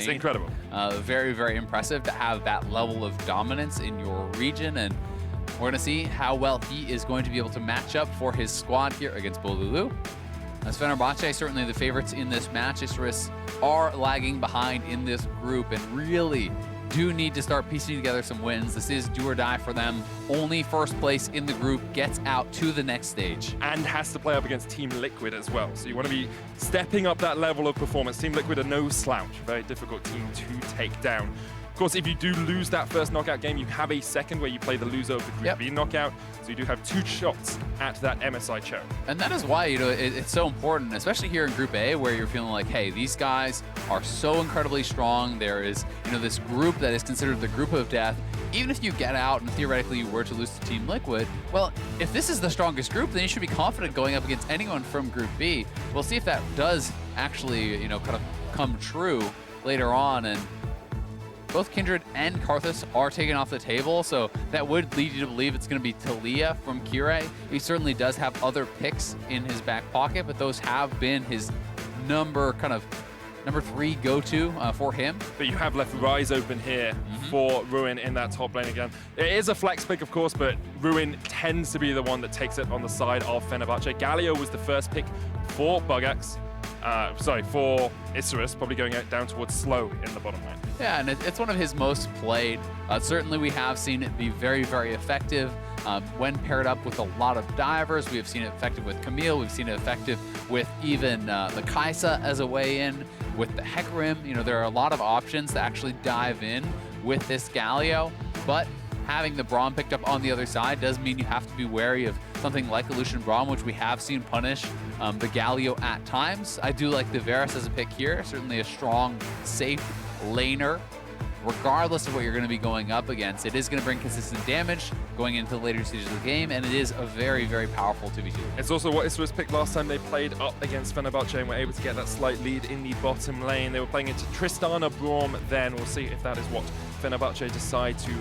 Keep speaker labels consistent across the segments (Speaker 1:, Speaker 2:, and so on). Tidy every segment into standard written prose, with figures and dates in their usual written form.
Speaker 1: It's incredible.
Speaker 2: Very, very impressive to have that level of dominance in your region, and we're going to see how well he is going to be able to match up for his squad here against Bolulu. As Fenerbahçe, certainly the favorites in this match, Isurus are lagging behind in this group and really do need to start piecing together some wins. This is do or die for them. Only first place in the group gets out to the next stage.
Speaker 1: And has to play up against Team Liquid as well. So you want to be stepping up that level of performance. Team Liquid are no slouch, very difficult team to take down. Of course, if you do lose that first knockout game, you have a second where you play the loser of the Group B knockout. So you do have 2 shots at that MSI chair.
Speaker 2: And that is why, you know, it's so important, especially here in Group A, where you're feeling like, hey, these guys are so incredibly strong. There is, you know, this group that is considered the group of death. Even if you get out and theoretically you were to lose to Team Liquid, well, if this is the strongest group, then you should be confident going up against anyone from Group B. We'll see if that does actually, you know, kind of come true later on. And both Kindred and Karthus are taken off the table, so that would lead you to believe it's going to be Talia from Kirei. He certainly does have other picks in his back pocket, but those have been his number 3 go-to for him.
Speaker 1: But you have left Ryze open here for Ruin in that top lane again. It is a flex pick, of course, but Ruin tends to be the one that takes it on the side of Fenerbahçe. Galio was the first pick for Buggax. For Isurus, probably going out down towards slow in the bottom lane.
Speaker 2: Yeah, and it's one of his most played. Certainly we have seen it be very, very effective when paired up with a lot of divers. We have seen it effective with Camille. We've seen it effective with even the Kai'Sa as a way in, with the hecarim. You know, there are a lot of options to actually dive in with this Galio, but having the Braum picked up on the other side does mean you have to be wary of something like a Lucian Braum, which we have seen punish the Galio at times. I do like the Varus as a pick here. Certainly a strong, safe laner. Regardless of what you're going to be going up against, it is going to bring consistent damage going into the later stages of the game, and it is a very, very powerful 2v2.
Speaker 1: It's also what Isurus picked last time they played up against Fenerbahçe and were able to get that slight lead in the bottom lane. They were playing into Tristana Braum then. We'll see if that is what Fenerbahçe decide to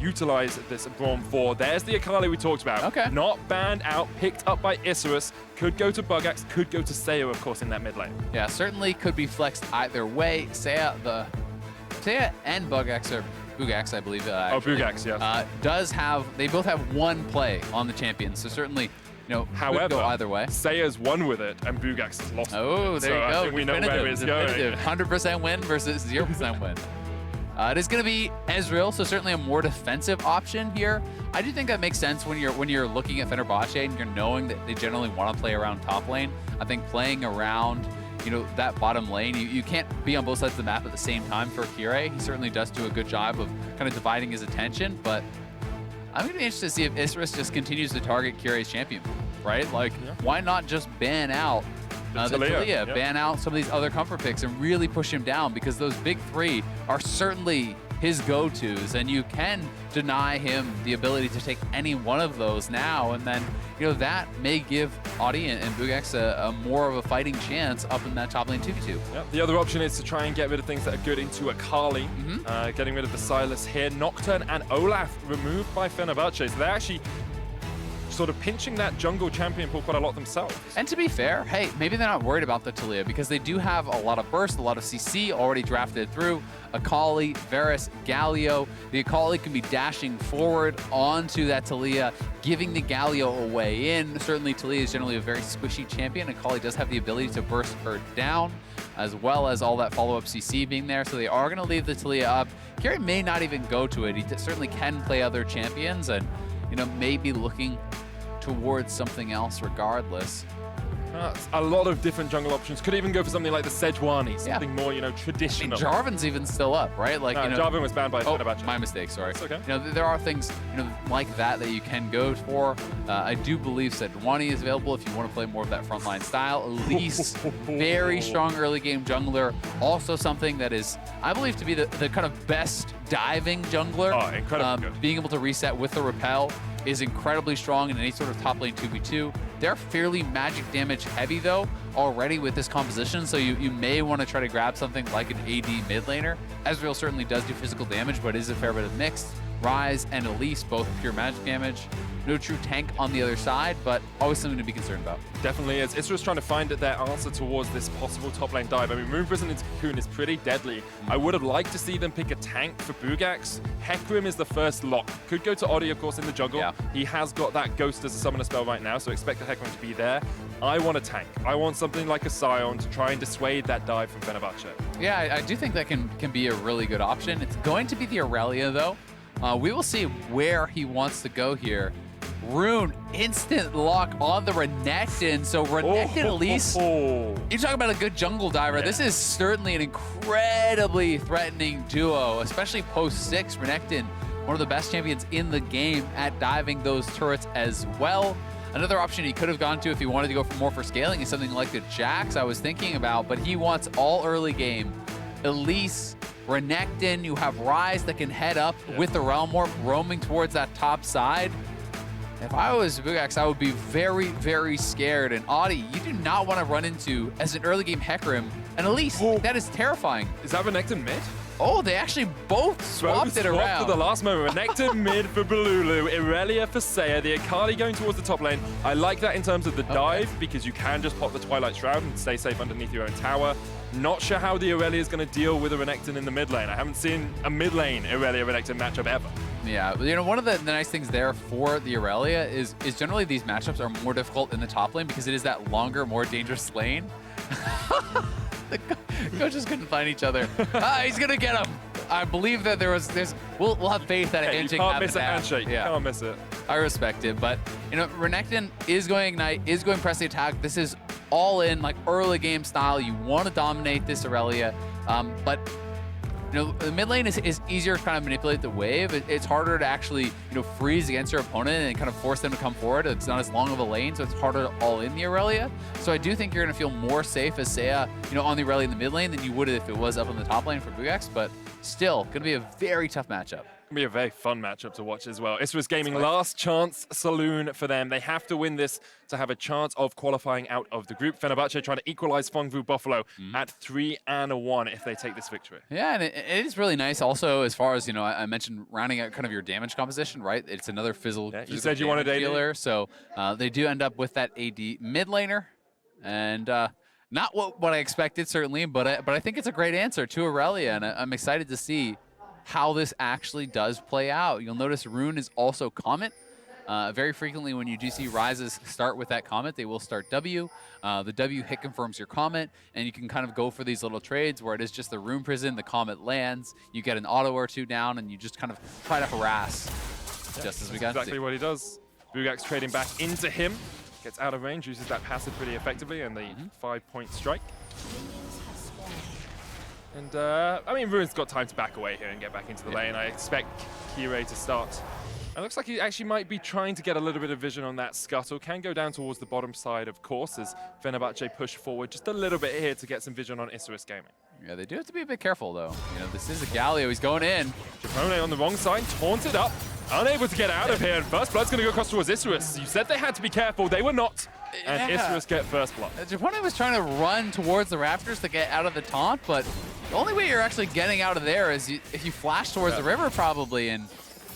Speaker 1: utilize this Braum for. There's the Akali we talked about.
Speaker 2: Okay. Not
Speaker 1: banned out, picked up by Isurus. Could go to Buggax, could go to Seiya, of course, in that mid lane.
Speaker 2: Yeah, certainly could be flexed either way. Seiya and Buggax, or Buggax, I believe.
Speaker 1: Buggax, yes.
Speaker 2: Does have, they both have 1 play on the champion, so certainly, you know,
Speaker 1: however,
Speaker 2: could go either way.
Speaker 1: Seiya's won with it, and Buggax has lost.
Speaker 2: Oh, there you go.
Speaker 1: I think we know where it's going.
Speaker 2: 100% win versus 0% win. It is going to be Ezreal, so certainly a more defensive option here. I do think that makes sense when you're looking at Fenerbahçe and you're knowing that they generally want to play around top lane. I think playing around, you know, that bottom lane, you can't be on both sides of the map at the same time for Kirei. He certainly does do a good job of kind of dividing his attention, but I'm going to be interested to see if Isurus just continues to target Kirei's champion, right? Like, why not just ban out the Talia, ban out some of these other comfort picks and really push him down, because those big 3 are certainly his go-tos, and you can deny him the ability to take any one of those now, and then, you know, that may give Oddie and Buggax a more of a fighting chance up in that top lane 2v2.
Speaker 1: Yep. The other option is to try and get rid of things that are good into Akali, getting rid of the Silas here. Nocturne and Olaf removed by Fenerbahçe, so they're actually sort of pinching that jungle champion pool quite a lot themselves.
Speaker 2: And to be fair, hey, maybe they're not worried about the Talia because they do have a lot of burst, a lot of CC already drafted through. Akali, Varus, Galio. The Akali can be dashing forward onto that Talia, giving the Galio a way in. Certainly Talia is generally a very squishy champion. Akali does have the ability to burst her down, as well as all that follow-up CC being there. So they are going to leave the Talia up. Kirei may not even go to it. He certainly can play other champions and, you know, maybe looking towards something else regardless.
Speaker 1: A lot of different jungle options. Could even go for something like the Sejuani, something more, you know, traditional.
Speaker 2: I mean, Jarvan's even still up, right? Like, you know,
Speaker 1: Jarvan was banned by Fenerbahçe.
Speaker 2: My mistake, sorry.
Speaker 1: It's okay.
Speaker 2: You know, there are things, you know, like that you can go for. I do believe Sejuani is available if you want to play more of that frontline style. Elise, very strong early game jungler. Also something that is, I believe, to be the kind of best diving jungler.
Speaker 1: Oh, incredibly good.
Speaker 2: Being able to reset with the repel is incredibly strong in any sort of top lane 2v2. They're fairly magic damage heavy though already with this composition, so you may want to try to grab something like an AD mid laner. Ezreal certainly does do physical damage, but is a fair bit of mixed. Ryze and Elise, both pure magic damage. No true tank on the other side, but always something to be concerned about.
Speaker 1: Definitely is. Isurus trying to find their answer towards this possible top lane dive. I mean, Moon Prison into Cocoon is pretty deadly. I would have liked to see them pick a tank for Buggax. Hecarim is the first lock. Could go to Oddie, of course, in the jungle. Yeah. He has got that Ghost as a summoner spell right now, so expect the Hecarim to be there. I want a tank. I want something like a Scion to try and dissuade that dive from Fenerbahçe.
Speaker 2: Yeah, I do think that can be a really good option. It's going to be the Irelia, though. We will see where he wants to go here. Rune, instant lock on the Renekton. So Renekton, Elise, you're talking about a good jungle diver. Yeah. This is certainly an incredibly threatening duo, especially post-6. Renekton, one of the best champions in the game at diving those turrets as well. Another option he could have gone to if he wanted to go for scaling is something like the Jax I was thinking about, but he wants all early game. Elise, Renekton, you have Ryze that can head up with the Realm Warp roaming towards that top side. If I was Buggax, I would be very, very scared. And Oddie, you do not want to run into, as an early game Hecarim, and Elise, that is terrifying.
Speaker 1: Is that Renekton mid?
Speaker 2: Oh, they actually both swapped it around.
Speaker 1: For the last moment. Renekton mid for Bolulu, Irelia for Seiya, the Akali going towards the top lane. I like that in terms of the dive, because you can just pop the Twilight Shroud and stay safe underneath your own tower. Not sure how the Irelia is going to deal with a Renekton in the mid lane. I haven't seen a mid lane Irelia-Renekton matchup ever.
Speaker 2: Yeah, you know, one of the nice things there for the Irelia is generally these matchups are more difficult in the top lane because it is that longer, more dangerous lane. The coaches couldn't find each other. He's gonna get him. I believe that we'll have faith that a handshake
Speaker 1: happens. You can't miss a handshake.
Speaker 2: Yeah.
Speaker 1: You can't miss it.
Speaker 2: I respect it, but you know, Renekton is going Ignite, is going press the attack. This is all in like early game style. You want to dominate this Irelia, but you know, the mid lane is easier to kind of manipulate the wave. It's harder to actually, freeze against your opponent and kind of force them to come forward. It's not as long of a lane, so it's harder to all in the Irelia. So I do think you're going to feel more safe as Seiya, on the Irelia in the mid lane than you would if it was up in the top lane for Buggax, but still going to be a very tough matchup.
Speaker 1: It'll be a very fun matchup to watch as well. Isurus Gaming, last chance saloon for them. They have to win this to have a chance of qualifying out of the group. Fenerbahçe trying to equalize Fengvu Buffalo at 3-1 if they take this victory.
Speaker 2: Yeah, and it is really nice also as far as, I mentioned rounding out kind of your damage composition, right? It's another fizzle. Yeah,
Speaker 1: you said you wanted AD.
Speaker 2: Dealer, so they do end up with that AD mid laner. And not what I expected, certainly, but I think it's a great answer to Irelia, and I'm excited to see how this actually does play out. You'll notice Rune is also Comet. Very frequently when you do see Ryzes start with that Comet, they will start W. The W hit confirms your Comet, and you can kind of go for these little trades where it is just the Rune Prison, the Comet lands, you get an auto or two down, and you just kind of try to harass, just as we got
Speaker 1: exactly what he does. Buggax trading back into him, gets out of range, uses that passive pretty effectively, and the 5-point strike. And, I mean, Rune's got time to back away here and get back into the lane. I expect Kirei to start. It looks like he actually might be trying to get a little bit of vision on that scuttle. Can go down towards the bottom side, of course, as Fenerbahçe push forward just a little bit here to get some vision on Isurus Gaming.
Speaker 2: Yeah, they do have to be a bit careful, though. This is a Galio. He's going in.
Speaker 1: Japone on the wrong side, taunted up. Unable to get out of here, and First Blood's going to go across towards Isurus. You said they had to be careful. They were not. And Isurus get First Blood.
Speaker 2: Japone was trying to run towards the Raptors to get out of the taunt, but the only way you're actually getting out of there is if you flash towards the river, probably. And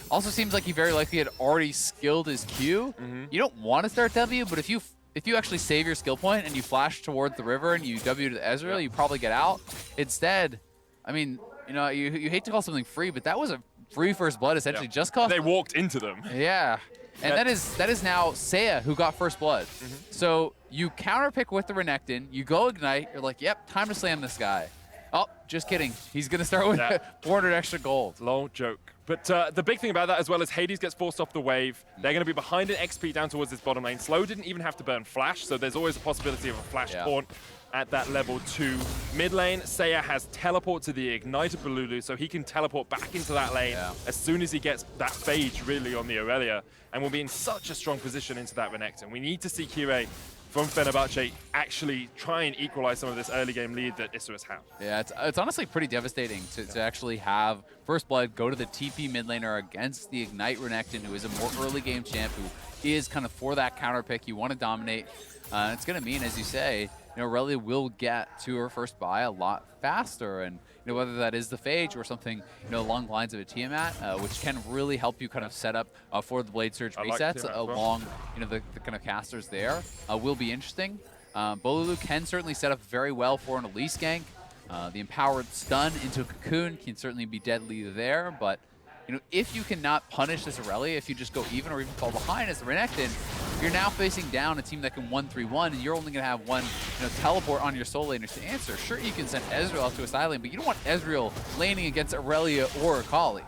Speaker 2: also seems like he very likely had already skilled his Q. You don't want to start W, but if you actually save your skill point and you flash towards the river and you W to the Ezreal, you probably get out. Instead, I mean, you hate to call something free, but that was a free First Blood essentially just cost.
Speaker 1: They walked into them.
Speaker 2: Yeah. And that is now Seiya who got First Blood. So you counterpick with the Renekton, you go Ignite, you're like, yep, time to slam this guy. Oh, just kidding. He's going to start with 400 extra gold.
Speaker 1: Lol joke. But the big thing about that as well is Hades gets forced off the wave. They're going to be behind an XP down towards this bottom lane. Slow didn't even have to burn Flash, so there's always a possibility of a Flash taunt at that level 2. Mid lane, Seiya has teleport to the Ignited Bolulu, so he can teleport back into that lane as soon as he gets that phage really on the Irelia, and will be in such a strong position into that Renekton. We need to see Kirei from Fenerbahçe actually try and equalize some of this early game lead that Isurus have.
Speaker 2: Yeah, it's honestly pretty devastating to actually have First Blood go to the TP mid laner against the Ignite Renekton, who is a more early game champ, who is kind of for that counter pick. You want to dominate. It's going to mean, as you say, Irelia will get to her first buy a lot faster. And whether that is the Phage or something along the lines of a Tiamat, which can really help you kind of set up for the Blade Surge resets along the kind of casters there, will be interesting. Bolulu can certainly set up very well for an Elise gank. The empowered stun into a cocoon can certainly be deadly there, but if you cannot punish this Irelia, if you just go even or even fall behind as the Renekton, you're now facing down a team that can 1-3-1, and you're only going to have one teleport on your soul laners to answer. Sure, you can send Ezreal out to a side lane, but you don't want Ezreal laning against Irelia or Akali.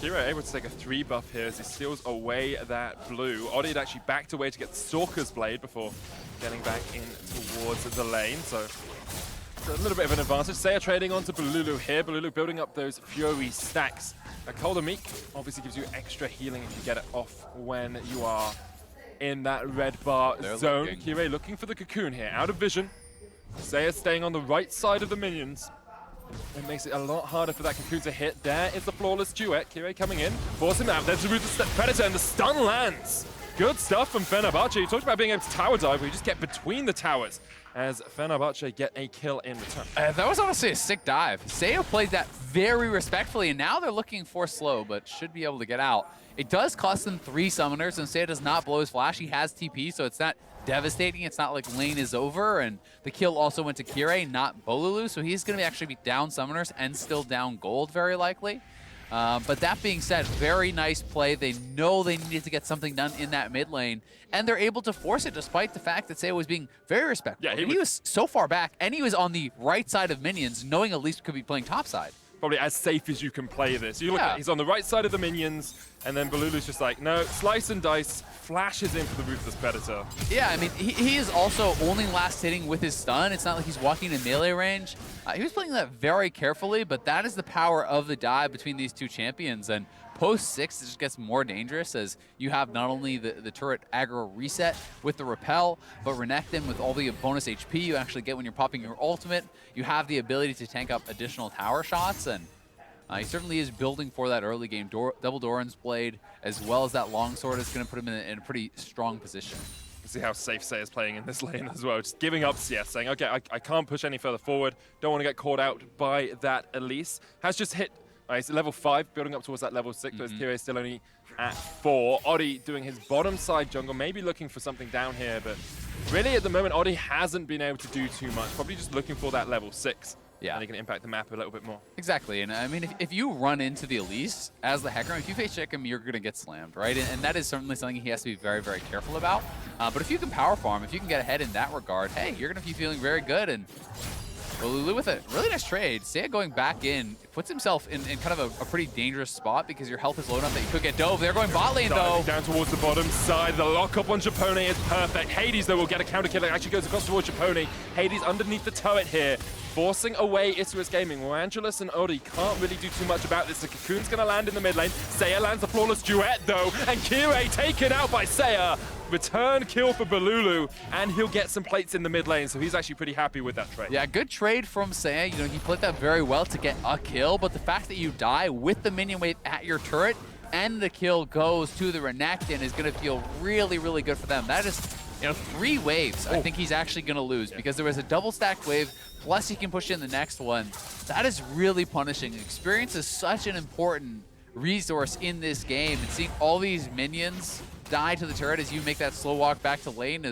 Speaker 1: Kirei able to take a 3 buff here as he steals away that blue. Oddie had actually backed away to get Stalker's Blade before getting back in towards the lane, so it's a little bit of an advantage. Seiya trading onto Bolulu here. Bolulu building up those Fury stacks. A Colder Meek obviously gives you extra healing if you get it off when you are in that red bar zone. Kirei looking for the cocoon here, out of vision. Seiya staying on the right side of the minions. It makes it a lot harder for that cocoon to hit. There is the flawless duet. Kirei coming in, force him out. There's the Ruthless Predator, and the stun lands. Good stuff from Fenerbahçe. You talked about being able to tower dive, where you just get between the towers as Fenerbahçe get a kill in return.
Speaker 2: That was honestly a sick dive. Seiya played that very respectfully, and now they're looking for slow, but should be able to get out. It does cost them 3 summoners, and Seiya does not blow his flash. He has TP, so it's not devastating. It's not like lane is over, and the kill also went to Kirei, not Bolulu, so he's going to actually be down summoners and still down gold, very likely. But that being said, very nice play. They know they needed to get something done in that mid lane, and they're able to force it despite the fact that Seiya was being very respectful. Yeah, he was so far back, and he was on the right side of minions, knowing Elise could be playing top side.
Speaker 1: Probably as safe as you can play this. You look at, he's on the right side of the minions, and then Bolulu's just like, no, slice and dice, flashes in for the Ruthless Predator.
Speaker 2: Yeah, I mean, he is also only last hitting with his stun. It's not like he's walking in melee range. He was playing that very carefully, but that is the power of the dive between these two champions. And post 6, it just gets more dangerous as you have not only the turret aggro reset with the repel, but Renekton with all the bonus HP you actually get when you're popping your ultimate. You have the ability to tank up additional tower shots, and he certainly is building for that early game. Double Doran's Blade, as well as that longsword, is going to put him in a pretty strong position.
Speaker 1: See how safe Seiya is playing in this lane as well. Just giving up CS, saying, okay, I can't push any further forward. Don't want to get caught out by that Elise. Has just hit he's at level 5, building up towards that level 6, whereas Kirei still only at 4. Oddie doing his bottom side jungle, maybe looking for something down here, but really at the moment, Oddie hasn't been able to do too much. Probably just looking for that level 6. Yeah. And he can impact the map a little bit more.
Speaker 2: Exactly, and I mean, if you run into the Elise as the hecarim, if you face check him, you're going to get slammed, right? And that is certainly something he has to be very, very careful about. But if you can power farm, if you can get ahead in that regard, hey, you're going to be feeling very good. And Bolulu with a really nice trade. Seiya going back in, puts himself in kind of a pretty dangerous spot because your health is low enough that you could get dove. They're going bot lane, though.
Speaker 1: Down towards the bottom side. The lockup on Japone is perfect. Hades, though, will get a counter kill. It actually goes across towards Japone. Hades underneath the turret here, forcing away Isurus Gaming. Warangelus and Oddie can't really do too much about this. The cocoon's going to land in the mid lane. Seiya lands the flawless duet, though, and Kirei taken out by Seiya. Return kill for Bolulu, and he'll get some plates in the mid lane, so he's actually pretty happy with that trade.
Speaker 2: Yeah, good trade from Seiya. He played that very well to get a kill, but the fact that you die with the minion wave at your turret and the kill goes to the Renekton is going to feel really, really good for them. That is, 3 waves I think he's actually going to lose because there was a double stacked wave, plus he can push in the next one. That is really punishing. Experience is such an important resource in this game, and seeing all these minions die to the turret as you make that slow walk back to lane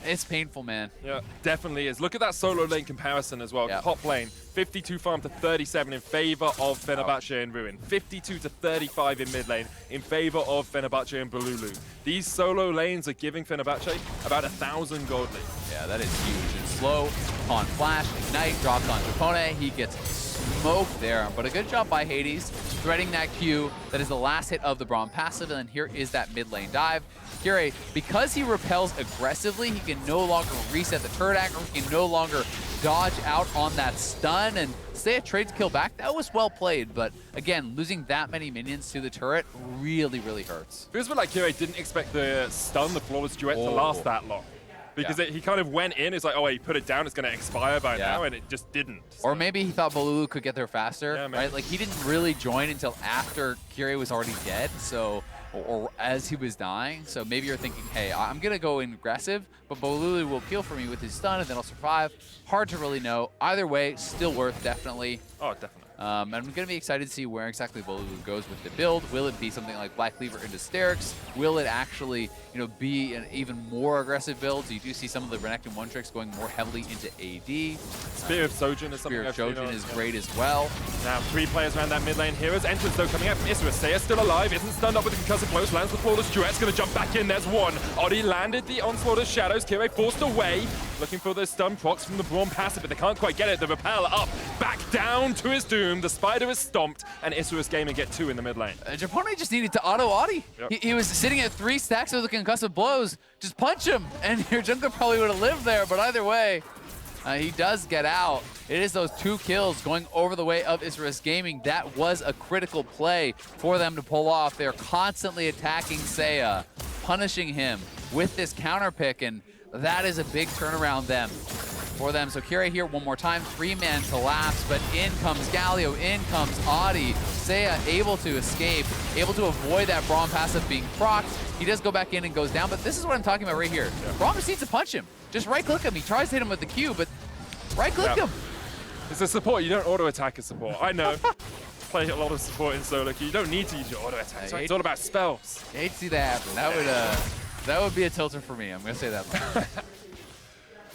Speaker 2: it's painful, man. Yeah,
Speaker 1: definitely is. Look at that solo lane comparison as well. Top lane, 52 farm to 37 in favor of Fenerbahçe and Ruin. 52 to 35 in mid lane in favor of Fenerbahçe and Bolulu. These solo lanes are giving Fenerbahçe about 1,000 gold lead.
Speaker 2: Yeah, that is huge. And slow on flash, ignite, dropped on Japone. He gets smoked there, but a good job by Hades, threading that Q. That is the last hit of the Braum passive, and then here is that mid lane dive. Kirei, because he repels aggressively, he can no longer reset the turret aggro, he can no longer dodge out on that stun, and Seiya trades kill back. That was well played, but again, losing that many minions to the turret really, really hurts.
Speaker 1: Feels a bit like Kirei didn't expect the stun, the flawless duet, to last that long. Because he kind of went in, it's like, oh, he put it down, it's going to expire by now, and it just didn't. So.
Speaker 2: Or maybe he thought Bolulu could get there faster, right? Like, he didn't really join until after Kirei was already dead, so or as he was dying. So maybe you're thinking, hey, I'm going to go in aggressive, but Bolulu will peel for me with his stun, and then I'll survive. Hard to really know. Either way, still worth, definitely.
Speaker 1: Oh, definitely.
Speaker 2: And I'm going to be excited to see where exactly Bolulu goes with the build. Will it be something like Black Cleaver into Sterix? Will it actually, be an even more aggressive build? So you do see some of the Renekton one-tricks going more heavily into AD.
Speaker 1: Spear of Sojourn is something
Speaker 2: Spear of Sojourn is great as well.
Speaker 1: Now 3 players around that mid lane. Heroes entrance though coming out from Isurus. Seiya still alive, isn't stunned up with the concussive blows, lands the flawless duet's gonna jump back in, there's one. Oddie landed the onslaught of shadows, Kirei forced away, looking for those stun procs from the Braum passive, but they can't quite get it. The repel up, back down to his doom, the spider is stomped, and Isurus Gaming get 2 in the mid lane.
Speaker 2: Japone just needed to auto Oddie.
Speaker 1: Yep.
Speaker 2: He was sitting at 3 stacks of the concussive blows, just punch him, and your jungler probably would have lived there, but either way, he does get out. It is those 2 kills going over the way of Isurus Gaming. That was a critical play for them to pull off. They're constantly attacking Seiya, punishing him with this counter pick, and that is a big turnaround for them. So Kirei here one more time, 3-man collapse, but in comes Galio, in comes Oddie. Seiya able to escape, able to avoid that Braum passive being procced. He does go back in and goes down, but this is what I'm talking about right here. Yeah. Braum just needs to punch him. Just right-click him. He tries to hit him with the Q, but right-click him.
Speaker 1: It's a support. You don't auto-attack a support. I know. Play a lot of support in solo queue. You don't need to use your auto-attack. It's all about spells.
Speaker 2: I hate to see that happen. That would be a tilter for me. I'm going to say that much.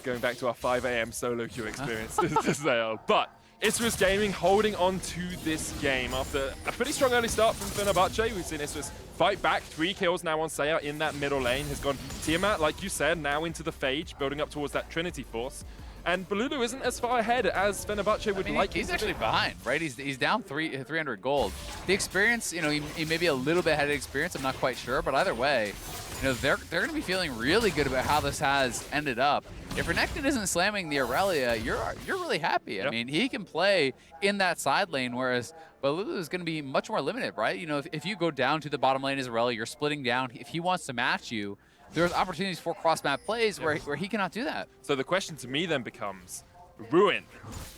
Speaker 1: Going back to our 5 AM solo queue experience to Azael. But Isurus Gaming holding on to this game after a pretty strong early start from Fenerbahçe. We've seen Isurus fight back, 3 kills now on Seiya in that middle lane. Has gone Tiamat, like you said, now into the Phage, building up towards that Trinity Force. And Bolulu isn't as far ahead as Fenerbahçe would like.
Speaker 2: He's actually behind, right? He's down 300 gold. The experience, he may be a little bit ahead of experience. I'm not quite sure, but either way, they're going to be feeling really good about how this has ended up. If Renekton isn't slamming the Irelia, you're really happy. Yep. I mean, he can play in that side lane, whereas Bolulu is going to be much more limited, right? If you go down to the bottom lane as Irelia, you're splitting down. If he wants to match you, there's opportunities for cross-map plays where he cannot do that.
Speaker 1: So the question to me then becomes, Ruin,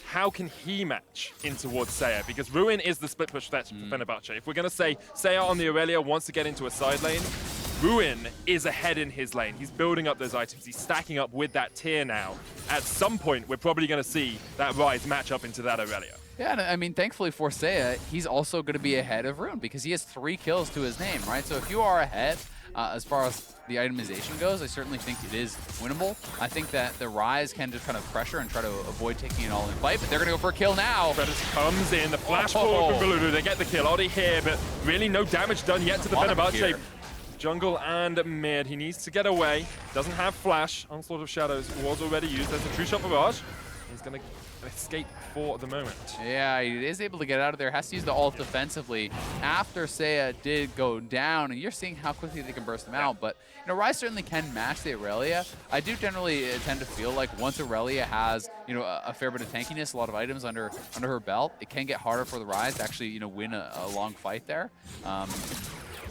Speaker 1: how can he match in towards Seiya? Because Ruin is the split push threat for Fenerbahçe. If we're going to say Seiya on the Irelia wants to get into a side lane, Ruin is ahead in his lane. He's building up those items. He's stacking up with that tier now. At some point, we're probably going to see that Ryze match up into that Irelia.
Speaker 2: Yeah, and I mean, thankfully for Seiya, he's also going to be ahead of Ruin because he has 3 kills to his name, right? So if you are ahead, as far as the itemization goes, I certainly think it is winnable. I think that the Ryze can just kind of pressure and try to avoid taking an all-in fight, but they're going to go for a kill now.
Speaker 1: Predator comes in, the flash forward from Bolulu. They get the kill. Oddie here, but really no damage done yet to the Fenerbahçe jungle and mid. He needs to get away. Doesn't have flash. Onslaught of Shadows was already used. There's a true shot barrage. He's going to escape for the moment.
Speaker 2: Yeah, he is able to get out of there. Has to use the ult defensively after Seiya did go down, and you're seeing how quickly they can burst them out. But Ryze certainly can match the Irelia. I do generally tend to feel like once Irelia has a fair bit of tankiness, a lot of items under her belt, it can get harder for the Ryze to actually win a long fight there.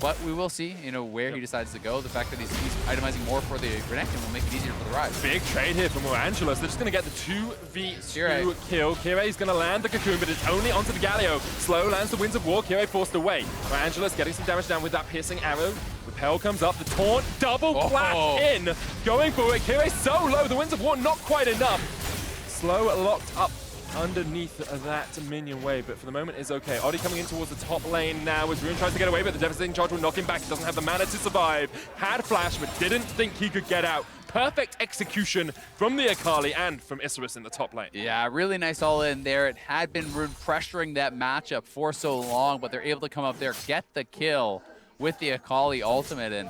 Speaker 2: But we will see, where he decides to go. The fact that he's itemizing more for the Renekton will make it easier for the Ryze.
Speaker 1: Big trade here from Warangelus. They're just going to get the 2v2 kill. Kirei's going to land the cocoon, but it's only onto the Galio. Slow lands the Winds of War. Kirei forced away. Warangelus getting some damage down with that piercing arrow. Repel comes up. The taunt double flash in. Going for it. Kirei so low. The Winds of War not quite enough. Slow locked up underneath that minion wave, but for the moment is okay. Oddie coming in towards the top lane now as Ruin tries to get away, but the devastating charge will knock him back. He doesn't have the mana to survive. Had flash, but didn't think he could get out. Perfect execution from the Akali and from Isurus in the top lane.
Speaker 2: Yeah, really nice all in there. It had been Ruin pressuring that matchup for so long, but they're able to come up there, get the kill with the Akali ultimate, and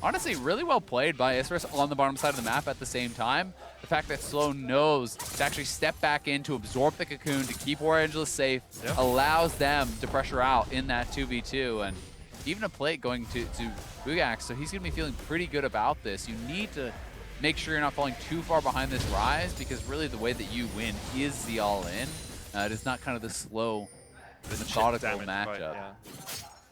Speaker 2: honestly, really well played by Isurus on the bottom side of the map at the same time. The fact that Slow knows to actually step back in to absorb the cocoon, to keep Warangelus safe, allows them to pressure out in that 2v2. And even a plate going to Buggax, so he's going to be feeling pretty good about this. You need to make sure you're not falling too far behind this Ryze, because really the way that you win is the all-in. It is not kind of the slow, methodical matchup.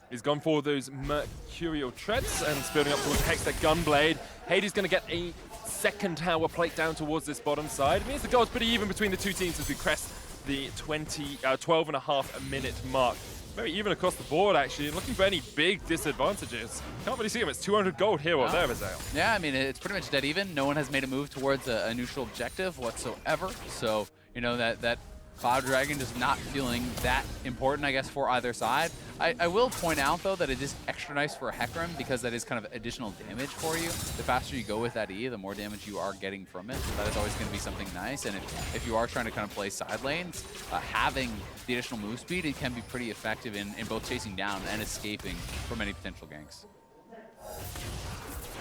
Speaker 1: He's gone for those Mercurial Treads and is building up towards Hex, that Gunblade. Hades going to get a second tower plate down towards this bottom side. It means the goal's pretty even between the two teams as we crest the 12.5 minute mark. very even across the board, actually. Looking for any big disadvantages. Can't really see him. It's 200 gold here or there, Azael.
Speaker 2: Yeah, I mean, it's pretty much dead even. No one has made a move towards a neutral objective whatsoever. So, you know, that Cloud Dragon just not feeling that important, I guess, for either side. I will point out, though, that it is extra nice for a hecarim because that is kind of additional damage for you. The faster you go with that E, the more damage you are getting from it. So that is always going to be something nice. And if you are trying to kind of play side lanes, having the additional move speed, it can be pretty effective in both chasing down and escaping from any potential ganks.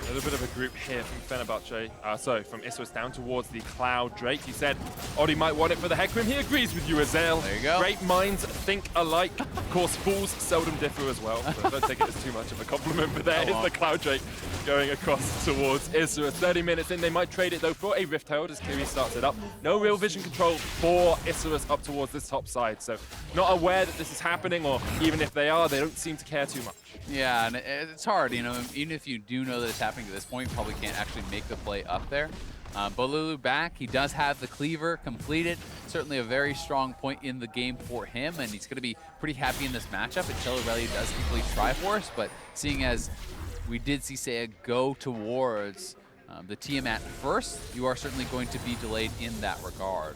Speaker 1: A little bit of a group here from Fenerbahçe, from Isurus down towards the Cloud Drake. He said Oddie might want it for the hecarim. He agrees with you, Azael.
Speaker 2: There you go.
Speaker 1: Great minds think alike. Of course, fools seldom differ as well, so don't take it as too much of a compliment, but there is the Cloud Drake going across towards Isurus. 30 minutes in, they might trade it though for a Rift Herald as Kirei starts it up. No real vision control for Isurus up towards this top side, so not aware that this is happening, or even if they are, they don't seem to care too much.
Speaker 2: Yeah, and it's hard, you know, even if you do know that it's happening to this point, you probably can't actually make the play up there. Bolulu back, he does have the cleaver completed. Certainly a very strong point in the game for him, and he's going to be pretty happy in this matchup until Irelia does complete Triforce, but seeing as we did see Seiya go towards the Tiamat first, you are certainly going to be delayed in that regard.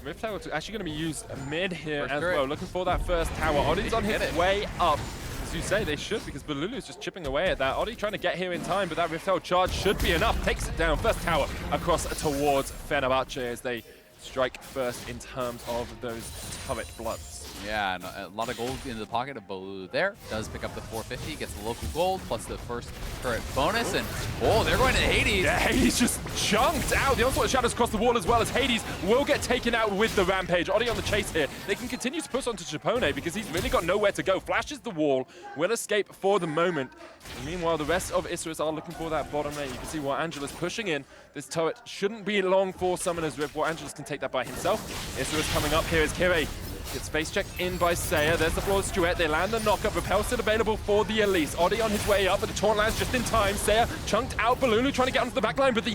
Speaker 1: Rift Tower is actually going to be used mid here as well, looking for that first tower. Oddie's on his way up. As you say, they should, because Bolulu is just chipping away at that. Oddie trying to get here in time, but that Rift Herald charge should be enough. Takes it down. First tower across towards Fenerbahçe as they strike first in terms of those turret bloods.
Speaker 2: Yeah, and a lot of gold in the pocket of Bolulu there. Does pick up the 450, gets the local gold, plus the first turret bonus, and oh, they're going to Hades.
Speaker 1: Yeah, Hades just chunked out. The onslaught of shadows across the wall as well as Hades will get taken out with the rampage. Oddie on the chase here. They can continue to push onto Japone because he's really got nowhere to go. Flashes the wall, will escape for the moment. And meanwhile, the rest of Isurus are looking for that bottom lane. You can see Warangelus pushing in. This turret shouldn't be long for Summoner's Rift. Warangelus can take that by himself. Isurus coming up here is Kirei. Gets face checked in by Seiya. There's the flawless duet. They land the knockup. Repel still available for the Elise. Oddie on his way up, but the taunt lands just in time. Seiya chunked out Bolulu, trying to get onto the backline, but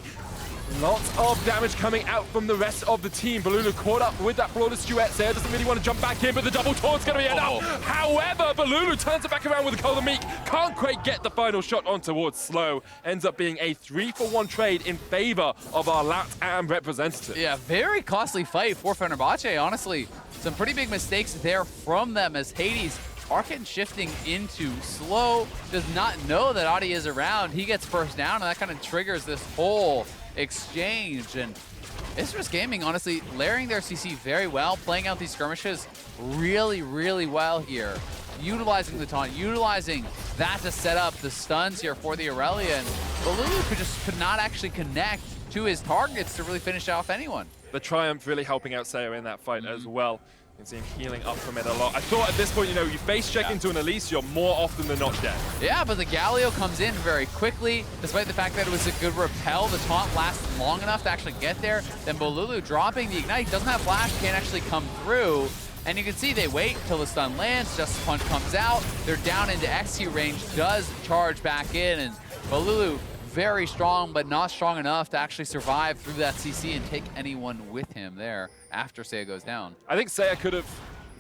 Speaker 1: lots of damage coming out from the rest of the team. Bolulu caught up with that flawless duet. Seiya doesn't really want to jump back in, but the double taunt's going to be enough. However, Bolulu turns it back around with the Cold and Meek. Can't quite get the final shot on towards Slow. Ends up being a 3-for-1 trade in favor of our LATAM representative.
Speaker 2: Yeah, very costly fight for Fenerbahçe, honestly. Some pretty big mistakes there from them as Hades Arkin shifting into Slow, does not know that Oddie is around. He gets first down, and that kind of triggers this whole exchange. And Isurus Gaming, honestly, layering their CC very well, playing out these skirmishes really, really well here. Utilizing the taunt, utilizing that to set up the stuns here for the Irelia. And Bolulu could not actually connect to his targets to really finish off anyone.
Speaker 1: The Triumph really helping out Seiya in that fight as well. You can see him healing up from it a lot. I thought at this point, you know, you face check into an Elise, you're more often than not dead.
Speaker 2: Yeah, but the Galio comes in very quickly, despite the fact that it was a good repel. The taunt lasts long enough to actually get there. Then Bolulu dropping the Ignite, doesn't have flash, can't actually come through. And you can see they wait until the stun lands, Justice Punch comes out, they're down into XQ range, does charge back in, and Bolulu very strong, but not strong enough to actually survive through that CC and take anyone with him there after Seiya goes down.
Speaker 1: I think Seiya could have,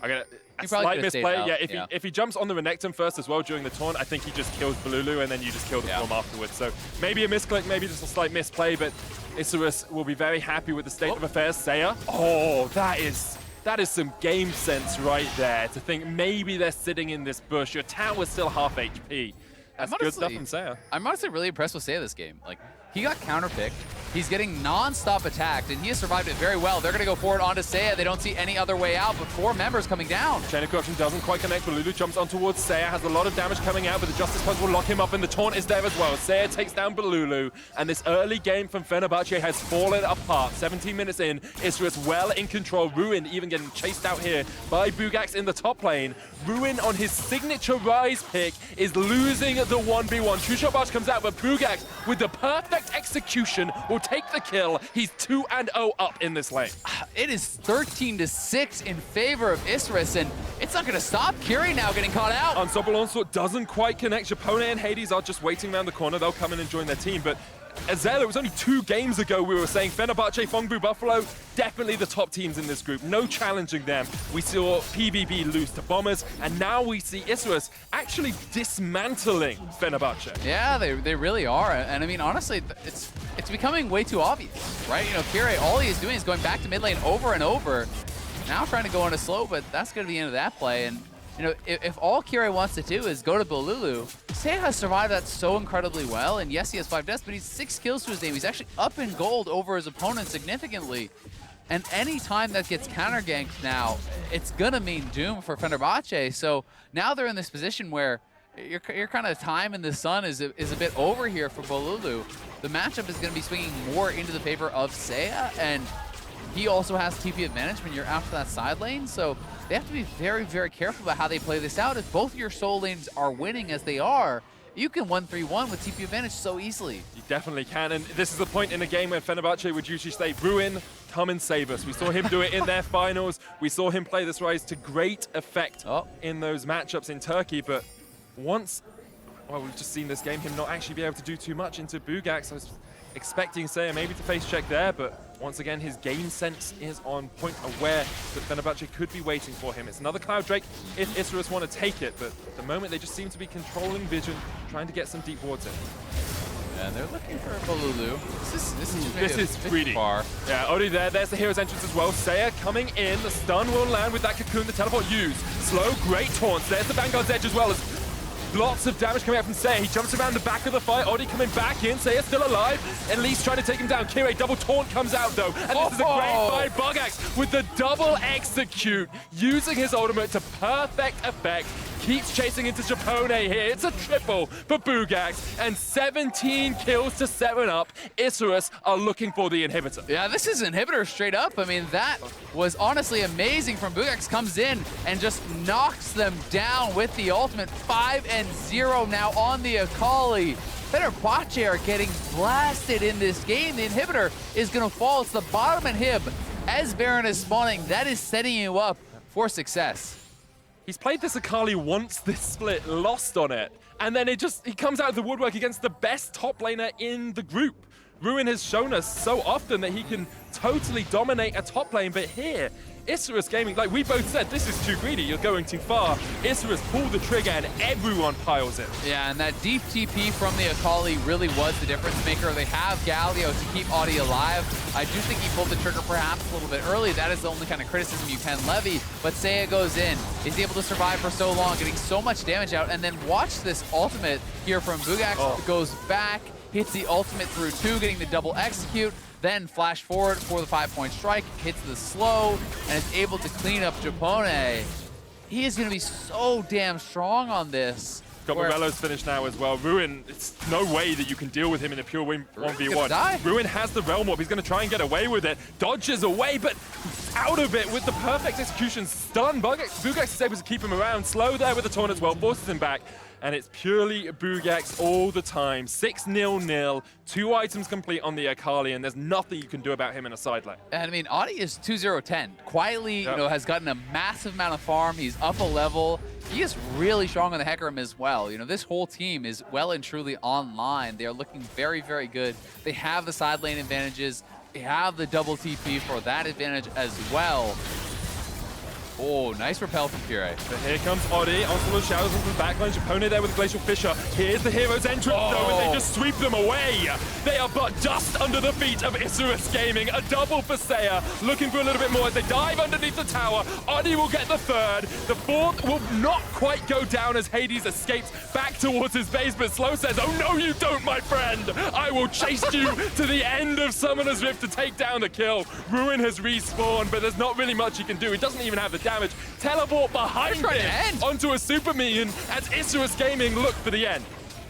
Speaker 1: a slight misplay. Yeah, if he jumps on the Renekton first as well during the taunt, I think he just kills Bolulu and then you just kill the form afterwards. So maybe a misclick, maybe just a slight misplay, but Isurus will be very happy with the state of affairs. Seiya, oh, that is some game sense right there, to think maybe they're sitting in this bush. Your tower's still half HP. That's good stuff from Seiya.
Speaker 2: I'm honestly really impressed with Seiya this game. Like, he got counterpicked. He's getting non-stop attacked, and he has survived it very well. They're going to go forward onto Seiya. They don't see any other way out, but 4 members coming down.
Speaker 1: Chain of Corruption doesn't quite connect. Bolulu jumps on towards Seiya, has a lot of damage coming out, but the Justice Punch will lock him up, and the taunt is there as well. Seiya takes down Bolulu, and this early game from Fenerbahçe has fallen apart. 17 minutes in, Isurus well in control. Ruin even getting chased out here by Buggax in the top lane. Ruin on his signature Ryze pick is losing the 1v1. True Shot Barge comes out, but Buggax with the perfect execution will take the kill. He's 2-0 up in this lane.
Speaker 2: It is 13-6 in favor of Isurus, and it's not going to stop. Kirei now getting caught out.
Speaker 1: Unstoppable Onslaught doesn't quite connect. Japone and Hades are just waiting around the corner. They'll come in and join their team, but Azael, it was only 2 games ago we were saying Fenerbahçe, Fongbu, Buffalo, definitely the top teams in this group. No challenging them. We saw PBB lose to Bombers, and now we see Isurus actually dismantling Fenerbahçe.
Speaker 2: Yeah, they really are. And I mean, honestly, it's becoming way too obvious, right? You know, Kirei, all he is doing is going back to mid lane over and over. Now trying to go on a slow, but that's going to be the end of that play. And you know, if all Kirei wants to do is go to Bolulu, Seiya has survived that so incredibly well, and yes, he has 5 deaths, but he's 6 kills to his name. He's actually up in gold over his opponent significantly. And any time that gets counter-ganked now, it's gonna mean doom for Fenerbahçe. So now they're in this position where your kind of time in the sun is a bit over here for Bolulu. The matchup is gonna be swinging more into the favor of Seiya, and he also has TP advantage when you're out to that side lane, so they have to be very, very careful about how they play this out. If both your soul lanes are winning as they are, you can 1-3-1 with TP advantage so easily.
Speaker 1: You definitely can, and this is the point in a game where Fenerbahçe would usually say, Ruin, come and save us. We saw him do it in their finals. We saw him play this Ryze to great effect in those matchups in Turkey, but once, well, we've just seen this game, him not actually be able to do too much into Buggax. I was expecting Seiya maybe to face check there, but once again, his game sense is on point, aware that Fenerbahçe could be waiting for him. It's another Cloud Drake if Isurus want to take it, but at the moment they just seem to be controlling vision, trying to get some deep wards in.
Speaker 2: Yeah, they're looking for Bolulu.
Speaker 1: This is greedy.
Speaker 2: Far.
Speaker 1: Yeah, Oddie there's the hero's entrance as well. Seiya coming in, the stun will land with that cocoon, the teleport used. Slow, great taunts. There's the Vanguard's edge as well as lots of damage coming out from Seiya. He jumps around the back of the fight. Oddie coming back in. Seiya's still alive. Elise trying to take him down. Kirei double taunt comes out though. And this is a great fight. Buggax with the double execute, using his ultimate to perfect effect. Keeps chasing into Japone here. It's a triple for Buggax, and 17 kills to 7 up. Isurus are looking for the inhibitor.
Speaker 2: Yeah, this is inhibitor straight up. I mean, that was honestly amazing from Buggax. Comes in and just knocks them down with the ultimate. 5-0 now on the Akali. Fenerbahçe are getting blasted in this game. The inhibitor is going to fall. It's the bottom inhib. As Baron is spawning, that is setting you up for success.
Speaker 1: He's played this Akali once this split, lost on it, and then he comes out of the woodwork against the best top laner in the group. Ruin has shown us so often that he can totally dominate a top lane, but here, Isurus Gaming, like we both said, this is too greedy, you're going too far. Isurus pulled the trigger and everyone piles in.
Speaker 2: Yeah, and that deep TP from the Akali really was the difference maker. They have Galio to keep Oddie alive. I do think he pulled the trigger perhaps a little bit early. That is the only kind of criticism you can levy. But Seiya goes in, is able to survive for so long, getting so much damage out, and then watch this ultimate here from Buggax. Goes back, hits the ultimate through 2, getting the double execute. Then flash forward for the 5-point strike, hits the slow, and is able to clean up Japone. He is going to be so damn strong on this.
Speaker 1: Got Morello's finish now as well. Ruin, it's no way that you can deal with him in a pure 1v1. Ruin has the Realm Warp. He's going to try and get away with it. Dodges away, but out of it with the perfect execution. Stun. Buggax is able to keep him around. Slow there with the taunt as well. Forces him back. And it's purely Buggax all the time. 6-0-0, 2 items complete on the Akali, and there's nothing you can do about him in a side lane.
Speaker 2: And I mean, Oddie is 2-0-10. Quietly, you know, has gotten a massive amount of farm. He's up a level. He is really strong on the hecarim as well. You know, this whole team is well and truly online. They are looking very, very good. They have the side lane advantages. They have the double TP for that advantage as well. Oh, nice repel from Kirei.
Speaker 1: But here comes Oddie, onto the shadows of the backline. Japone there with the Glacial Fissure. Here's the hero's entrance though, and they just sweep them away. They are but dust under the feet of Isurus Gaming. A double for Seiya, looking for a little bit more as they dive underneath the tower. Oddie will get the 3rd. The 4th will not quite go down as Hades escapes back towards his base, but Slow says, oh no you don't, my friend. I will chase you to the end of Summoner's Rift to take down the kill. Ruin has respawned, but there's not really much he can do. He doesn't even have the damage. Teleport behind him onto a super minion as Isurus Gaming look for the end.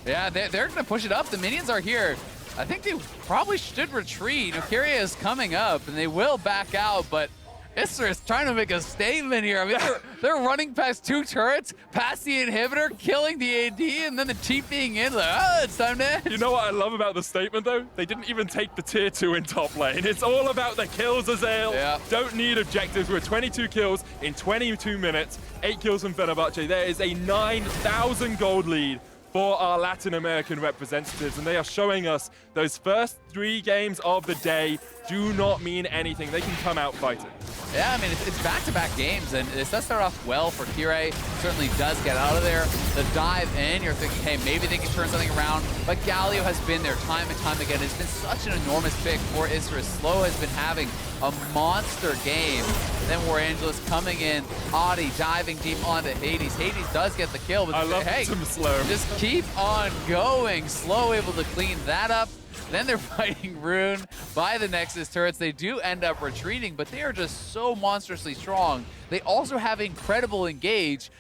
Speaker 2: Yeah, they're going to push it up. The minions are here. I think they probably should retreat. You know, Kirei is coming up, and they will back out, but Isurus trying to make a statement here. I mean, they're running past 2 turrets, past the inhibitor, killing the AD, and then the TPing in. Like, oh, it's time to end.
Speaker 1: You know what I love about the statement, though? They didn't even take the tier 2 in top lane. It's all about the kills, Azael.
Speaker 2: Yeah.
Speaker 1: Don't need objectives. We're 22 kills in 22 minutes. 8 kills from Fenerbahçe. There is a 9,000 gold lead for our Latin American representatives, and they are showing us those first 3 games of the day do not mean anything. They can come out fighting.
Speaker 2: Yeah, I mean, it's back-to-back games, and it does start off well for Kirei. Certainly does get out of there. The dive in, you're thinking, hey, maybe they can turn something around. But Galio has been there time and time again. It's been such an enormous pick for Isurus. Slow has been having a monster game. Then Warangelus coming in, Oddie diving deep onto Hades. Hades does get the kill, but
Speaker 1: I love
Speaker 2: hey,
Speaker 1: some Slow.
Speaker 2: Just keep on going. Slow able to clean that up. Then they're fighting Rune by the Nexus turrets. They do end up retreating, but they are just so monstrously strong. They also have incredible engage.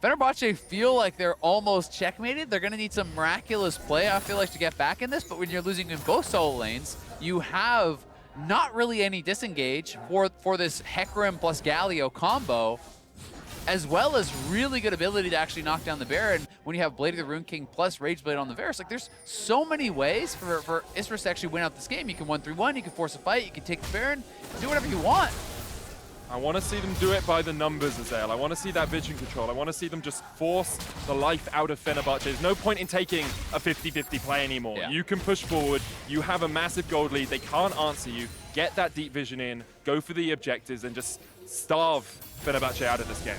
Speaker 2: Fenerbahçe feel like they're almost checkmated. They're going to need some miraculous play, I feel like, to get back in this. But when you're losing in both solo lanes, you have not really any disengage for this hecarim plus Galio combo, as well as really good ability to actually knock down the Baron when you have Blade of the Rune King plus Rage Blade on the Varus. Like, there's so many ways for Isurus to actually win out this game. You can 1-3-1, you can force a fight, you can take the Baron, do whatever you want.
Speaker 1: I want to see them do it by the numbers, Azael. I want to see that vision control. I want to see them just force the life out of Fenerbahçe. There's no point in taking a 50-50 play anymore.
Speaker 2: Yeah.
Speaker 1: You can push forward. You have a massive gold lead. They can't answer you. Get that deep vision in, go for the objectives, and just starve Fenerbahçe out of this game.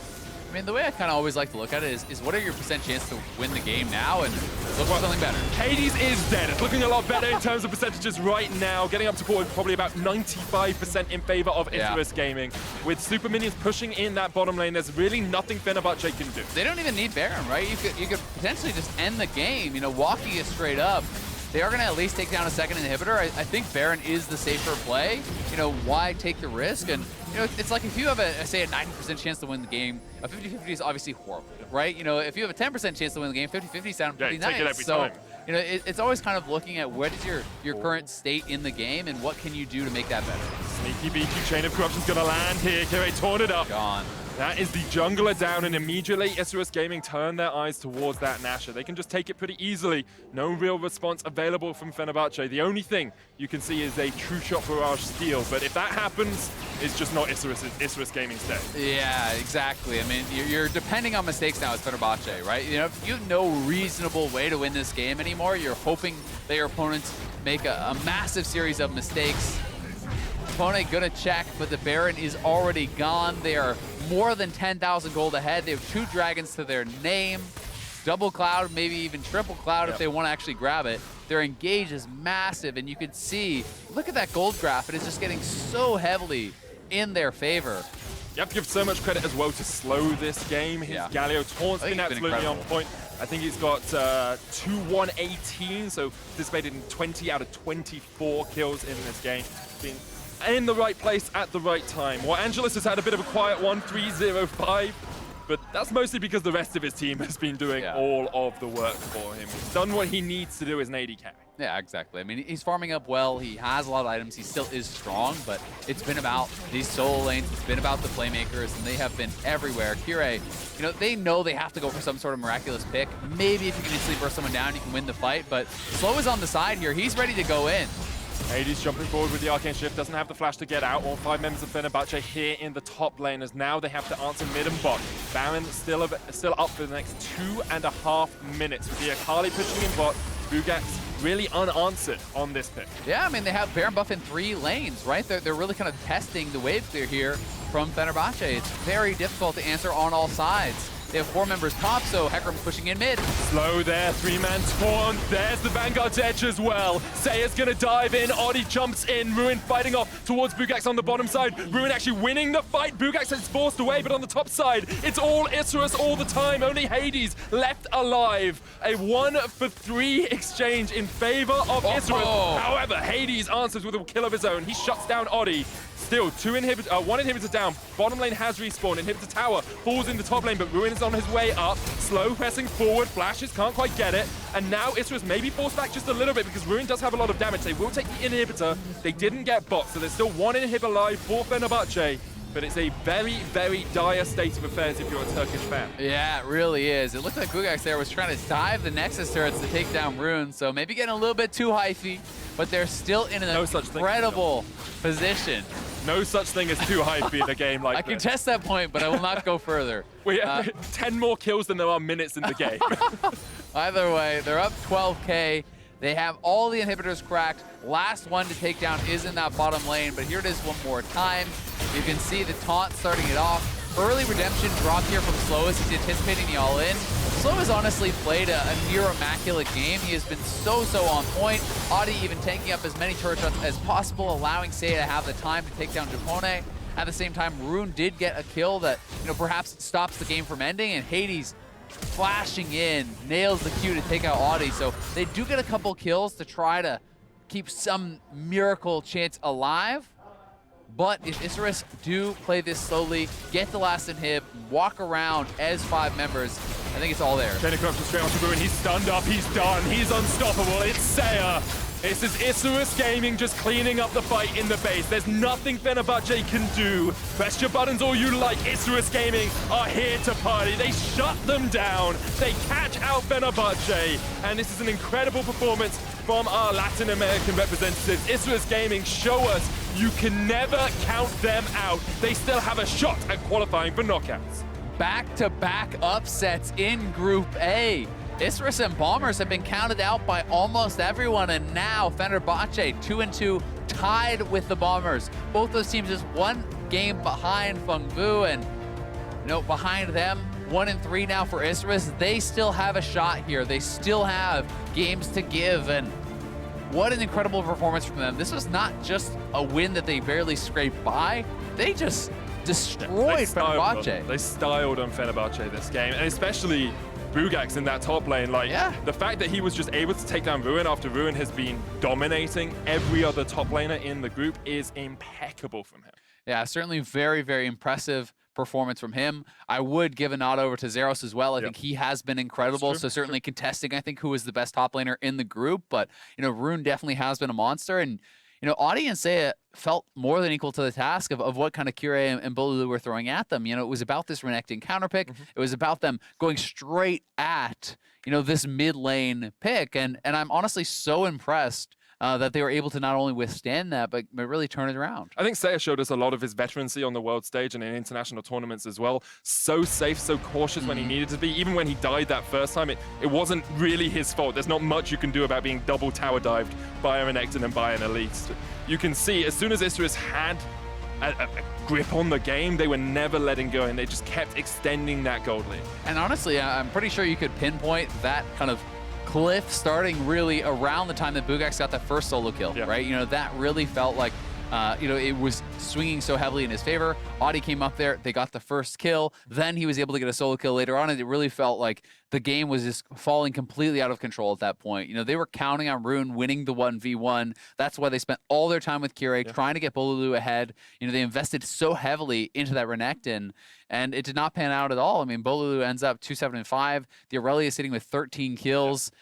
Speaker 2: I mean, the way I kind of always like to look at it is what are your % chance to win the game now and look for something better?
Speaker 1: Hades is dead. It's looking a lot better in terms of percentages right now, getting up to probably about 95% in favor of Isurus Gaming. With super minions pushing in that bottom lane, there's really nothing Fenerbahçe can do.
Speaker 2: They don't even need Baron, right? You could potentially just end the game, you know, walking it straight up. They are going to at least take down a second inhibitor. I think Baron is the safer play. You know, why take the risk? And, you know, it's like if you have, say, a 90% chance to win the game, a 50-50 is obviously horrible, right? You know, if you have a 10% chance to win the game, 50-50 sounds pretty nice.
Speaker 1: Take it every
Speaker 2: so,
Speaker 1: time.
Speaker 2: you know, it's always kind of looking at what is your current state in the game and what can you do to make that better.
Speaker 1: Sneaky beaky chain of corruption's going to land here. Kirei torn it up.
Speaker 2: Gone.
Speaker 1: That is the jungler down, and immediately Isurus Gaming turn their eyes towards that Nasher. They can just take it pretty easily. No real response available from Fenerbahçe. The only thing you can see is a true shot barrage steal, but if that happens, it's just not Isurus Gaming's day.
Speaker 2: Yeah, exactly. I mean, you're depending on mistakes now as Fenerbahçe, right? You know, if you have no reasonable way to win this game anymore, you're hoping that your opponents make a massive series of mistakes. Opponent gonna check, but the Baron is already gone. They are more than 10,000 gold ahead. They have 2 dragons to their name. Double Cloud, maybe even Triple Cloud if they want to actually grab it. Their engage is massive, and you can see, look at that gold graph. It is just getting so heavily in their favor.
Speaker 1: You have to give so much credit as well to slow this game. His Galio taunt's been absolutely on point. I think he's got 2-1-18, so participated in 20 out of 24 kills in this game. Been in the right place at the right time. Warangelus has had a bit of a quiet one, 3-0-5, but that's mostly because the rest of his team has been doing all of the work for him. He's done what he needs to do as an AD carry.
Speaker 2: Yeah, exactly. I mean, he's farming up well. He has a lot of items. He still is strong, but it's been about these solo lanes. It's been about the playmakers, and they have been everywhere. Kirei, you know they have to go for some sort of miraculous pick. Maybe if you can instantly burst someone down, you can win the fight, but Slow is on the side here. He's ready to go in.
Speaker 1: Hades jumping forward with the Arcane Shift, doesn't have the flash to get out. All 5 members of Fenerbahçe here in the top lane, as now they have to answer mid and bot. Baron still up for the next 2.5 minutes with the Akali pushing in bot. Buggax really unanswered on this pick.
Speaker 2: Yeah, I mean, they have Baron buff in 3 lanes, right? They're really kind of testing the wave clear here from Fenerbahçe. It's very difficult to answer on all sides. They have 4 members top, so hecarim's pushing in mid.
Speaker 1: Slow there, 3-man taunt. There's the Vanguard's edge as well. Seiya's gonna dive in. Oddie jumps in. Ruin fighting off towards Buggax on the bottom side. Ruin actually winning the fight. Buggax is forced away, but on the top side, it's all Isurus all the time. Only Hades left alive. A 1-for-3 exchange in favor of Isurus. However, Hades answers with a kill of his own. He shuts down Oddie. Still, 1 inhibitor down. Bottom lane has respawned. Inhibitor tower falls in the top lane, but Ruin is on his way up. Slow pressing forward. Flashes can't quite get it. And now Isurus may be forced back just a little bit because Ruin does have a lot of damage. They will take the inhibitor. They didn't get bot, so there's still 1 inhibitor alive for Fenerbahçe. But it's a very, very dire state of affairs if you're a Turkish fan.
Speaker 2: Yeah, it really is. It looked like Buggax there was trying to dive the Nexus turrets to take down Rune, so maybe getting a little bit too hyphy, but they're still in an incredible position.
Speaker 1: No such thing as too hypey in a game like this.
Speaker 2: I can test that point, but I will not go further.
Speaker 1: We have 10 more kills than there are minutes in the game.
Speaker 2: Either way, they're up 12K. They have all the inhibitors cracked. Last one to take down is in that bottom lane, but here it is one more time. You can see the taunt starting it off. Early redemption drop here from Slow as he's anticipating the all-in. Slow has honestly played a near immaculate game. He has been so on point. Oddie even taking up as many turret shots as possible, allowing Seiya to have the time to take down Japone. At the same time, Rune did get a kill that, perhaps stops the game from ending, and Hades flashing in, nails the Q to take out Oddie. So they do get a couple kills to try to keep some miracle chance alive. But if Isurus do play this slowly, get the last inhib, walk around as 5 members, I think it's all there.
Speaker 1: Trying to come straight onto Ruin. He's stunned up, he's done, he's unstoppable. It's Seiya. This is Isurus Gaming just cleaning up the fight in the base. There's nothing Fenerbahçe can do. Press your buttons all you like. Isurus Gaming are here to party. They shut them down. They catch out Fenerbahçe. And this is an incredible performance from our Latin American representatives. Isurus Gaming show us you can never count them out. They still have a shot at qualifying for knockouts.
Speaker 2: Back-to-back upsets in Group A. Isurus and Bombers have been counted out by almost everyone, and now Fenerbahçe 2-2 tied with the Bombers. Both those teams just one game behind Fengvu, and behind them 1-3 now for Isurus. They still have a shot here. They still have games to give, and what an incredible performance from them. This was not just a win that they barely scraped by. They just destroyed Fenerbahçe.
Speaker 1: They styled on Fenerbahçe this game, and especially Buggax in that top lane. The fact that he was just able to take down Ruin after Ruin has been dominating every other top laner in the group is impeccable from him.
Speaker 2: Yeah, certainly very impressive performance from him. I would give a nod over to Zeros as well. I think he has been incredible. So certainly contesting, I think, who is the best top laner in the group. But, Rune definitely has been a monster. And, Oddie and Seiya felt more than equal to the task of what kind of Kirei and Bolulu were throwing at them. It was about this Renekton counterpick. It was about them going straight at, this mid lane pick. And I'm honestly so impressed that they were able to not only withstand that, but really turn it around.
Speaker 1: I think Seiya showed us a lot of his veterancy on the world stage and in international tournaments as well. So safe, so cautious when he needed to be. Even when he died that first time, it wasn't really his fault. There's not much you can do about being double tower dived by a Renekton and by an Elise. You can see as soon as Isurus had a grip on the game, they were never letting go, and they just kept extending that gold lead.
Speaker 2: And honestly, I'm pretty sure you could pinpoint that kind of cliff starting really around the time that Buggax got that first solo kill, right? That really felt like, it was swinging so heavily in his favor. Oddie came up there, they got the first kill, then he was able to get a solo kill later on, and it really felt like the game was just falling completely out of control at that point. They were counting on Rune winning the 1v1. That's why they spent all their time with Kirei trying to get Bolulu ahead. They invested so heavily into that Renekton, and it did not pan out at all. I mean, Bolulu ends up 2-7-5. The Irelia is sitting with 13 kills.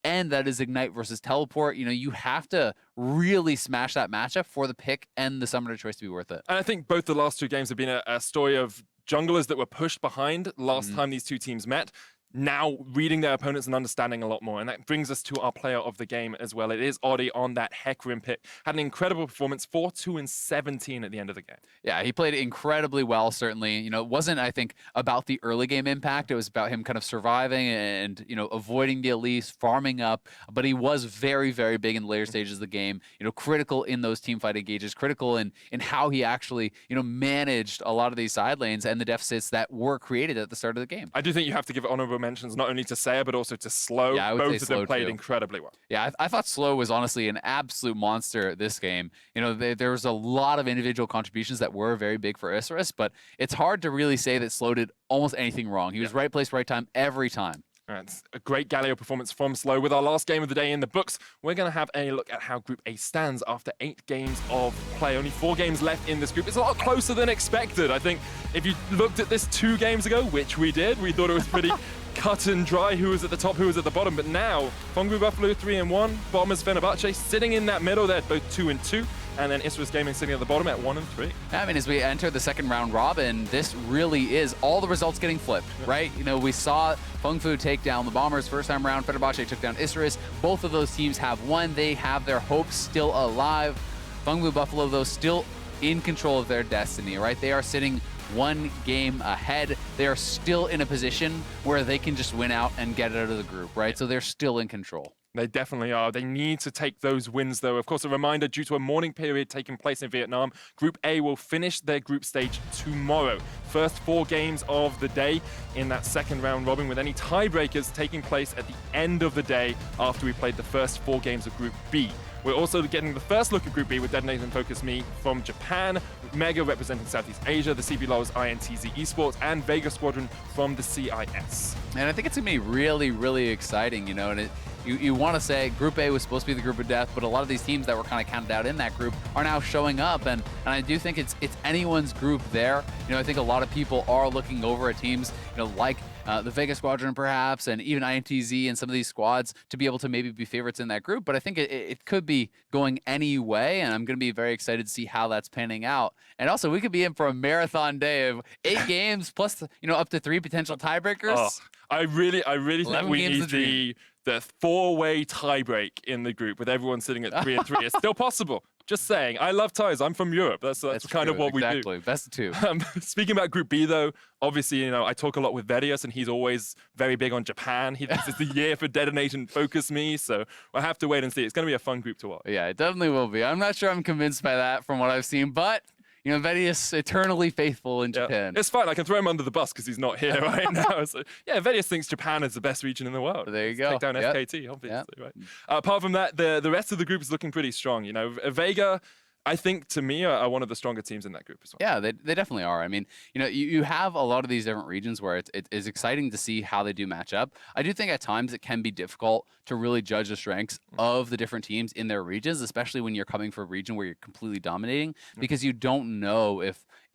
Speaker 2: And that is Ignite versus Teleport. You have to really smash that matchup for the pick and the summoner choice to be worth it.
Speaker 1: And I think both the last 2 games have been a story of junglers that were pushed behind last time these 2 teams met, now reading their opponents and understanding a lot more. And that brings us to our player of the game as well. It is Oddie on that hecarim pick. Had an incredible performance, 4-2-17 at the end of the game.
Speaker 2: Yeah, he played incredibly well, certainly. It wasn't, I think, about the early game impact. It was about him kind of surviving and, avoiding the Elise, farming up. But he was very big in the later stages of the game, critical in those teamfight engages, critical in how he actually, managed a lot of these side lanes and the deficits that were created at the start of the game.
Speaker 1: I do think you have to give honorable mentions not only to Seiya, but also to Slow.
Speaker 2: Yeah,
Speaker 1: both of them
Speaker 2: Slow
Speaker 1: played
Speaker 2: too.
Speaker 1: incredibly well.
Speaker 2: Yeah, I thought Slow was honestly an absolute monster this game. There was a lot of individual contributions that were very big for Isurus, but it's hard to really say that Slow did almost anything wrong. He was right place, right time, every time.
Speaker 1: It's a great Galio performance from Slow. With our last game of the day in the books, we're going to have a look at how Group A stands after 8 games of play. Only 4 games left in this group. It's a lot closer than expected. I think if you looked at this 2 games ago, which we did, we thought it was pretty cut and dry who was at the top, who was at the bottom. But now, Fengvu Buffalo 3-1, Bombers Fenerbahçe sitting in that middle. They're both 2-2. And then Isurus Gaming sitting at the bottom at 1-3.
Speaker 2: I mean, as we enter the second round robin, this really is all the results getting flipped, right? We saw Fengvu take down the Bombers first time around. Fenerbahçe took down Isurus. Both of those teams have won. They have their hopes still alive. Fengvu Buffalo, though, still in control of their destiny, right? They are sitting one game ahead. They are still in a position where they can just win out and get out of the group, right? So they're still in control.
Speaker 1: They definitely are. They need to take those wins, though. Of course, a reminder, due to a morning period taking place in Vietnam, Group A will finish their group stage tomorrow. First 4 games of the day in that second round robin, with any tiebreakers taking place at the end of the day after we played the first 4 games of Group B. We're also getting the first look at Group B with Detonate and Focus Me from Japan, Mega representing Southeast Asia, the CBLOL's INTZ eSports, and Vega Squadron from the CIS.
Speaker 2: And I think it's going to be really, really exciting, you know, and you want to say Group A was supposed to be the group of death, but a lot of these teams that were kind of counted out in that group are now showing up, and I do think it's anyone's group there. You know, I think a lot of people are looking over at teams, you know, like the Vega Squadron perhaps, and even INTZ and some of these squads to be able to maybe be favorites in that group. But I think it could be going any way, and I'm going to be very excited to see how that's panning out. And also, we could be in for a marathon day of 8 games plus, you know, up to 3 potential tiebreakers.
Speaker 1: Oh, I really think we need the 4-way tiebreak in the group with everyone sitting at 3 and 3. It's still possible. Just saying. I love ties. I'm from Europe. That's kind of what we do.
Speaker 2: Exactly. Best of 2.
Speaker 1: Speaking about Group B, though, obviously, you know, I talk a lot with Vedius, and he's always very big on Japan. This is the year for Detonate and Focus Me, so we'll have to wait and see. It's going to be a fun group to watch.
Speaker 2: Yeah, it definitely will be. I'm not sure I'm convinced by that from what I've seen, but you know, Vedius eternally faithful in Japan.
Speaker 1: It's fine. I can throw him under the bus because he's not here right now. So, yeah, Vedius thinks Japan is the best region in the world.
Speaker 2: There you go.
Speaker 1: Take down FKT, obviously, right? Apart from that, the rest of the group is looking pretty strong. You know, Vega, I think, to me, are one of the stronger teams in that group as well.
Speaker 2: Yeah, they definitely are. I mean, you know, you have a lot of these different regions where it is exciting to see how they do match up. I do think at times it can be difficult to really judge the strengths of the different teams in their regions, especially when you're coming from a region where you're completely dominating, because you don't know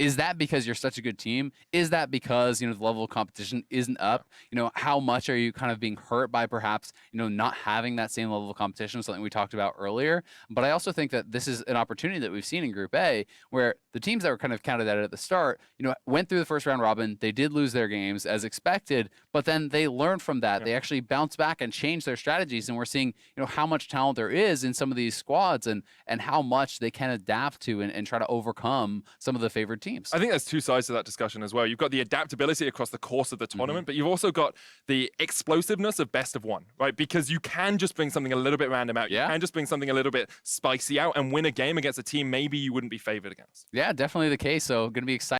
Speaker 2: is that because you're such a good team? Is that because, you know, the level of competition isn't up? You know, how much are you kind of being hurt by perhaps, you know, not having that same level of competition, something we talked about earlier. But I also think that this is an opportunity that we've seen in Group A where the teams that were kind of counted at the start, you know, went through the first round robin. They did lose their games as expected, but then they learned from that. They actually bounced back and changed their strategies. And we're seeing, you know, how much talent there is in some of these squads and how much they can adapt to and try to overcome some of the favored teams.
Speaker 1: I think there's 2 sides to that discussion as well. You've got the adaptability across the course of the tournament, but you've also got the explosiveness of best of 1, right? Because you can just bring something a little bit random out. You can just bring something a little bit spicy out and win a game against a team maybe you wouldn't be favored against.
Speaker 2: Yeah, definitely the case. So going to be exciting.